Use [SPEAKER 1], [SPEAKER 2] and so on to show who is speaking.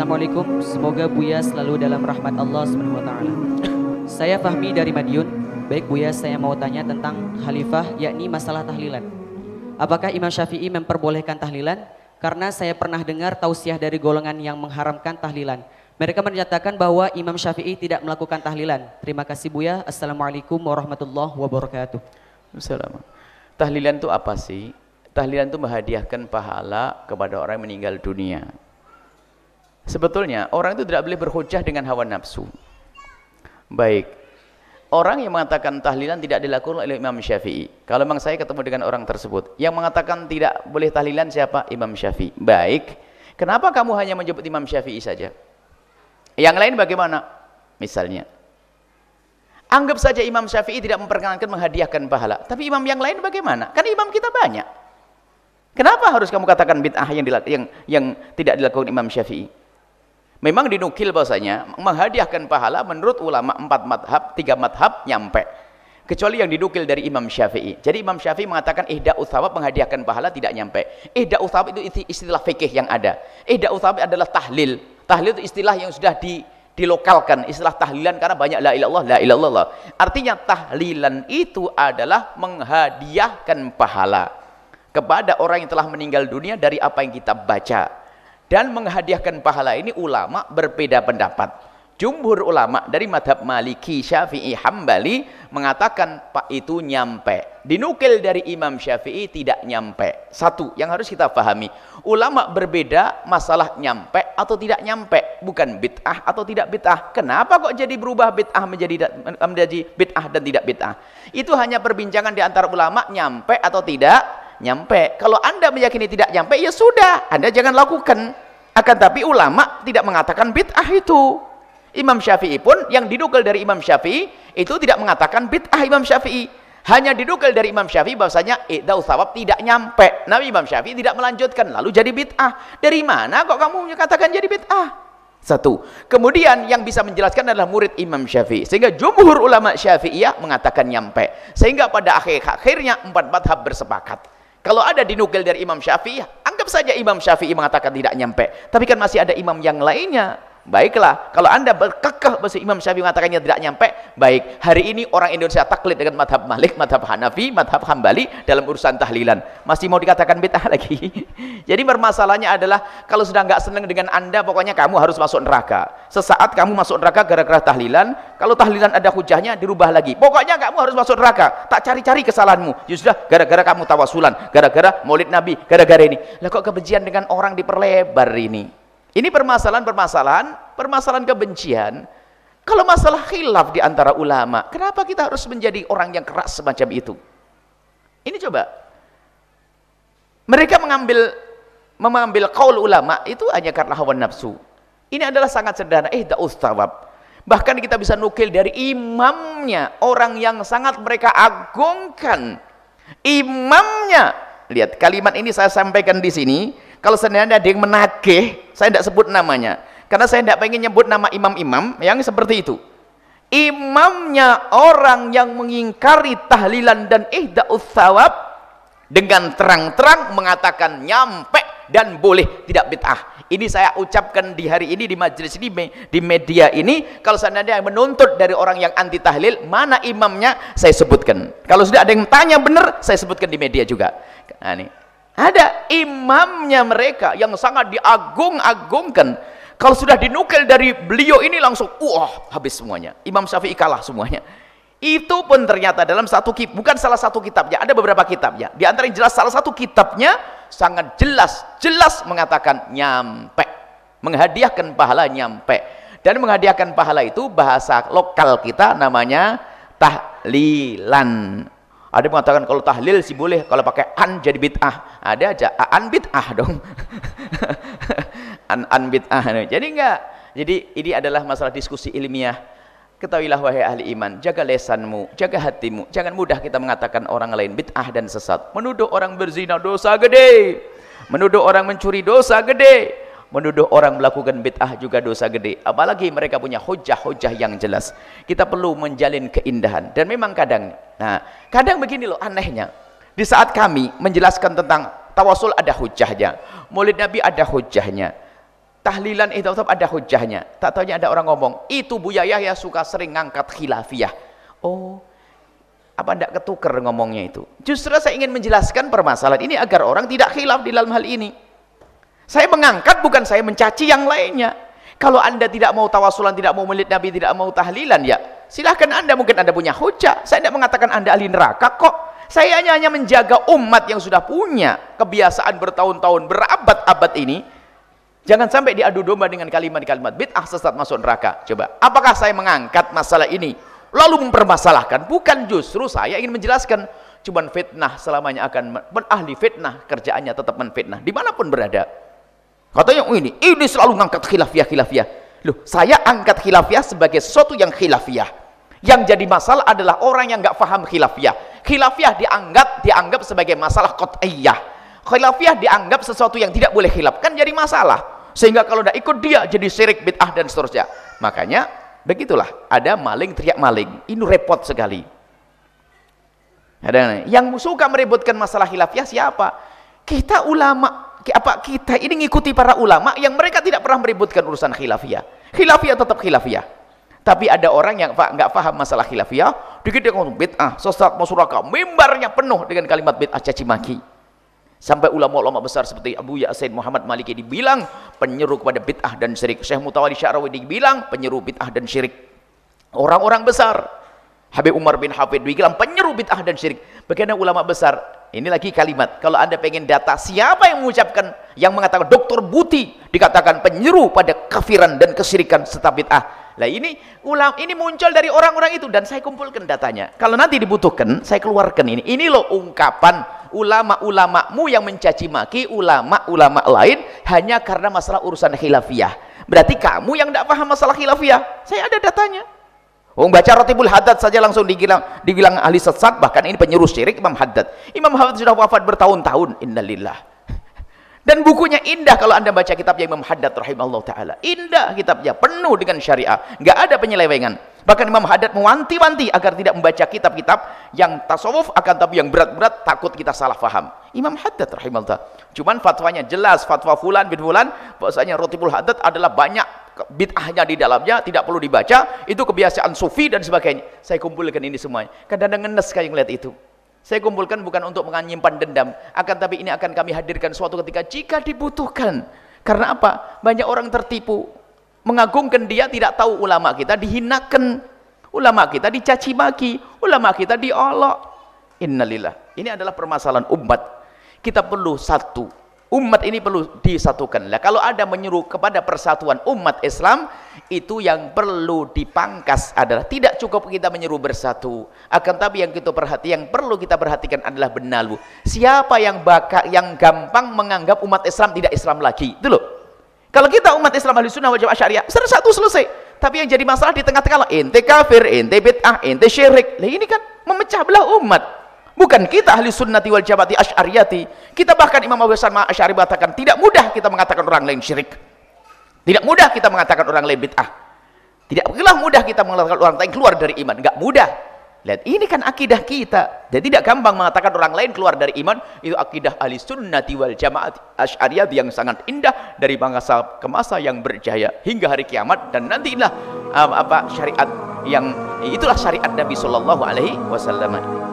[SPEAKER 1] Assalamualaikum, semoga Buya selalu dalam rahmat Allah SWT. Saya Fahmi dari Madiun. Baik Buya, saya mau tanya tentang khalifah, yakni masalah tahlilan. Apakah Imam Syafi'i memperbolehkan tahlilan? Karena saya pernah dengar tausiah dari golongan yang mengharamkan tahlilan. Mereka menyatakan bahwa Imam Syafi'i tidak melakukan tahlilan. Terima kasih Buya. Assalamualaikum warahmatullahi wabarakatuh.
[SPEAKER 2] Assalamualaikum. Tahlilan itu apa sih? Tahlilan itu menghadiahkan pahala kepada orang yang meninggal dunia. Sebetulnya orang itu tidak boleh berhujjah dengan hawa nafsu. Baik, orang yang mengatakan tahlilan tidak dilakukan oleh Imam Syafi'i. Kalau memang saya ketemu dengan orang tersebut yang mengatakan tidak boleh tahlilan, siapa? Imam Syafi'i. Baik, kenapa kamu hanya menyebut Imam Syafi'i saja? Yang lain bagaimana? Misalnya, anggap saja Imam Syafi'i tidak memperkenankan menghadiahkan pahala, tapi imam yang lain bagaimana? Kan imam kita banyak. Kenapa harus kamu katakan bid'ah yang tidak dilakukan Imam Syafi'i? Memang dinukil bahwasanya menghadiahkan pahala menurut ulama 4 madhab, 3 madhab nyampe. Kecuali yang dinukil dari Imam Syafi'i. Jadi Imam Syafi'i mengatakan ihda'u thawab, menghadiahkan pahala tidak nyampe. Ihda'u thawab itu istilah fikih yang ada. Ihda'u thawab adalah tahlil. Tahlil itu istilah yang sudah dilokalkan, istilah tahlilan, karena banyak la ilallah, la ilallah. Artinya tahlilan itu adalah menghadiahkan pahala kepada orang yang telah meninggal dunia dari apa yang kita baca. Dan menghadiahkan pahala ini ulama berbeda pendapat. Jumhur ulama dari madhab Maliki, Syafi'i, Hambali mengatakan Pak itu nyampe. Dinukil dari Imam Syafi'i tidak nyampe. Satu yang harus kita pahami, ulama berbeda masalah nyampe atau tidak nyampe, bukan bid'ah atau tidak bid'ah. Kenapa kok jadi berubah bid'ah menjadi bid'ah dan tidak bid'ah? Itu hanya perbincangan di antara ulama, nyampe atau tidak nyampe. Kalau Anda meyakini tidak nyampe, ya sudah, Anda jangan lakukan. Akan tapi ulama tidak mengatakan bid'ah itu. Imam Syafi'i pun yang dinukil dari Imam Syafi'i itu tidak mengatakan bid'ah Imam Syafi'i. Hanya dinukil dari Imam Syafi'i bahwasanya ihda'u thawab tidak nyampe. Nabi Imam Syafi'i tidak melanjutkan, lalu jadi bid'ah. Dari mana kok kamu katakan jadi bid'ah? Satu. Kemudian yang bisa menjelaskan adalah murid Imam Syafi'i. Sehingga jumhur ulama Syafi'iyah mengatakan nyampe. Sehingga pada akhirnya 4 madhab bersepakat. Kalau ada dinukil dari Imam Syafi'i, anggap saja Imam Syafi'i mengatakan tidak nyampe. Tapi kan masih ada imam yang lainnya. Baiklah, kalau Anda berkekeh bahwa Imam Syafi'i mengatakannya tidak nyampe, baik. Hari ini orang Indonesia taklid dengan madhab Malik, madhab Hanafi, madhab Hambali dalam urusan tahlilan. Masih mau dikatakan bid'ah lagi. Jadi permasalahannya adalah kalau sudah nggak senang dengan Anda, pokoknya kamu harus masuk neraka. Sesaat kamu masuk neraka gara-gara tahlilan. Kalau tahlilan ada hujahnya, dirubah lagi. Pokoknya kamu harus masuk neraka. Tak cari-cari kesalahanmu. Ya sudah, gara-gara kamu tawasulan, gara-gara maulid Nabi, gara-gara ini. Lah kok kebencian dengan orang diperlebar ini? Ini permasalahan kebencian. Kalau masalah khilaf di antara ulama, kenapa kita harus menjadi orang yang keras semacam itu? Ini coba. Mereka mengambil qaul ulama itu hanya karena hawa nafsu. Ini adalah sangat sederhana, ihda'us thawab. Bahkan kita bisa nukil dari imamnya, orang yang sangat mereka agungkan. Imamnya. Lihat, kalimat ini saya sampaikan di sini. Kalau seandainya ada yang menagih, saya tidak sebut namanya. Karena saya tidak pengen nyebut nama imam-imam yang seperti itu. Imamnya orang yang mengingkari tahlilan dan ihda'us thawab dengan terang-terang mengatakan nyampe dan boleh, tidak bid'ah. Ini saya ucapkan di hari ini, di majelis ini, di media ini. Kalau seandainya menuntut dari orang yang anti tahlil, mana imamnya, saya sebutkan. Kalau sudah ada yang tanya benar, saya sebutkan di media juga. Nah, ini ada imamnya mereka yang sangat diagung-agungkan. Kalau sudah dinukil dari beliau ini langsung habis semuanya. Imam Syafi'i kalah semuanya. Itu pun ternyata dalam satu kitab, bukan salah satu kitabnya, ada beberapa kitabnya. Di antara yang jelas salah satu kitabnya sangat jelas mengatakan nyampe. Menghadiahkan pahala nyampe. Dan menghadiahkan pahala itu bahasa lokal kita namanya tahlilan. Ada yang mengatakan kalau tahlil sih boleh, kalau pakai an jadi bid'ah. Ada aja an bid'ah dong. an bid'ah. Jadi enggak. Jadi ini adalah masalah diskusi ilmiah. Ketahuilah wahai ahli iman, jaga lesanmu, jaga hatimu. Jangan mudah kita mengatakan orang lain bid'ah dan sesat. Menuduh orang berzina dosa gede. Menuduh orang mencuri dosa gede. Menuduh orang melakukan bid'ah juga dosa gede. Apalagi mereka punya hujah-hujah yang jelas. Kita perlu menjalin keindahan. Dan memang kadang begini loh anehnya. Di saat kami menjelaskan tentang tawasul ada hujahnya, Maulid Nabi ada hujahnya, tahlilan itu tetap ada hujahnya. Tak taunya ada orang ngomong, itu Buya Yahya suka sering ngangkat khilafiyah. Oh, apa ndak ketuker ngomongnya itu? Justru saya ingin menjelaskan permasalahan ini agar orang tidak khilaf di dalam hal ini. Saya mengangkat bukan saya mencaci yang lainnya. Kalau Anda tidak mau tawasulan, tidak mau melid Nabi, tidak mau tahlilan, ya silahkan Anda, mungkin Anda punya hujah. Saya tidak mengatakan Anda ahli neraka kok. Saya hanya menjaga umat yang sudah punya kebiasaan bertahun-tahun, berabad-abad ini. Jangan sampai diadu domba dengan kalimat-kalimat bid'ah sesat masuk neraka. Coba, apakah saya mengangkat masalah ini lalu mempermasalahkan? Bukan, justru saya ingin menjelaskan. Cuman fitnah selamanya akan ahli fitnah, kerjaannya tetap menfitnah dimanapun berada. Katanya ini selalu ngangkat khilafiyah. Loh, saya angkat khilafiyah sebagai sesuatu yang khilafiyah. Yang jadi masalah adalah orang yang nggak paham khilafiyah. Khilafiyah dianggap sebagai masalah qat'iyah. Khilafiyah dianggap sesuatu yang tidak boleh khilaf, kan jadi masalah. Sehingga kalau tidak ikut dia jadi syirik, bid'ah dan seterusnya. Makanya begitulah, ada maling teriak maling. Ini repot sekali. Ada yang suka meributkan masalah khilafiyah siapa? Kita ulama. Kita ini ngikuti para ulama yang mereka tidak pernah meributkan urusan khilafiyah. Khilafiyah tetap khilafiyah. Tapi ada orang yang nggak paham masalah khilafiyah, dikit dia ngomong bid'ah, sesat, masuk neraka, mimbarnya penuh dengan kalimat bid'ah, caci maki. Sampai ulama-ulama besar seperti Abu Ya'sin Muhammad Maliki dibilang penyeru kepada bid'ah dan syirik. Syekh Mutawalli Sya'rawi dibilang penyeru bid'ah dan syirik. Orang-orang besar, Habib Umar bin Hafid dibilang penyeru bid'ah dan syirik. Bagaimana ulama besar? Ini lagi kalimat, kalau Anda pengen data siapa yang mengucapkan, yang mengatakan Dr. Buti dikatakan penyeru pada kafiran dan kesyirikan serta bid'ah. Lah ini muncul dari orang-orang itu dan saya kumpulkan datanya. Kalau nanti dibutuhkan, saya keluarkan ini. Ini loh ungkapan ulama-ulamamu yang mencaci maki ulama-ulama lain hanya karena masalah urusan khilafiyah. Berarti kamu yang tidak paham masalah khilafiyah. Saya ada datanya. Baca Ratibul Haddad saja langsung dibilang ahli sesat, bahkan ini penyuruh syirik Imam Haddad. Imam Haddad sudah wafat bertahun-tahun, innalillah. Dan bukunya indah kalau Anda baca kitabnya Imam Haddad rahimahullah taala. Indah kitabnya, penuh dengan syariah, nggak ada penyelewengan. Bahkan Imam Haddad mewanti-wanti agar tidak membaca kitab-kitab yang tasawuf, akan tapi yang berat-berat, takut kita salah faham. Imam Haddad rahimahullah. Cuman fatwanya jelas, fatwa fulan bin fulan, bahwasanya Ratibul Haddad adalah banyak bid'ahnya di dalamnya, tidak perlu dibaca, itu kebiasaan sufi dan sebagainya. Saya kumpulkan ini semuanya. Kadang-kadang ngenes kayak ngeliat itu. Saya kumpulkan bukan untuk menyimpan dendam, akan tapi ini akan kami hadirkan suatu ketika jika dibutuhkan. Karena apa? Banyak orang tertipu, mengagungkan dia, tidak tahu ulama kita dihinakan, ulama kita dicaci maki, ulama kita diolok. Innalillah. Ini adalah permasalahan umat. Kita perlu satu. Umat ini perlu disatukan. Lah, kalau ada menyeru kepada persatuan umat Islam, itu yang perlu dipangkas adalah tidak cukup kita menyeru bersatu. Akan tapi yang perlu kita perhatikan adalah benalu. Siapa yang gampang menganggap umat Islam tidak Islam lagi? Itu loh. Kalau kita umat Islam ahli sunnah wal jamaah syariah, satu selesai. Tapi yang jadi masalah di tengah-tengah, ente kafir, ente bid'ah, ente syirik. Lah ini kan memecah belah umat. Bukan kita ahli sunnati wal jamaati asy'ariyati. Kita bahkan Imam Abu Hasan Asy'ari mengatakan tidak mudah kita mengatakan orang lain syirik. Tidak mudah kita mengatakan orang lain bid'ah. Tidaklah mudah kita mengatakan orang lain keluar dari iman. Enggak mudah. Lihat, ini kan akidah kita. Dan tidak gampang mengatakan orang lain keluar dari iman. Itu akidah ahli sunnati wal jamaati asy'ariyati yang sangat indah dari masa ke masa yang berjaya hingga hari kiamat. Dan nantilah syariat yang itulah syariat Nabi sallallahu alaihi wasallam.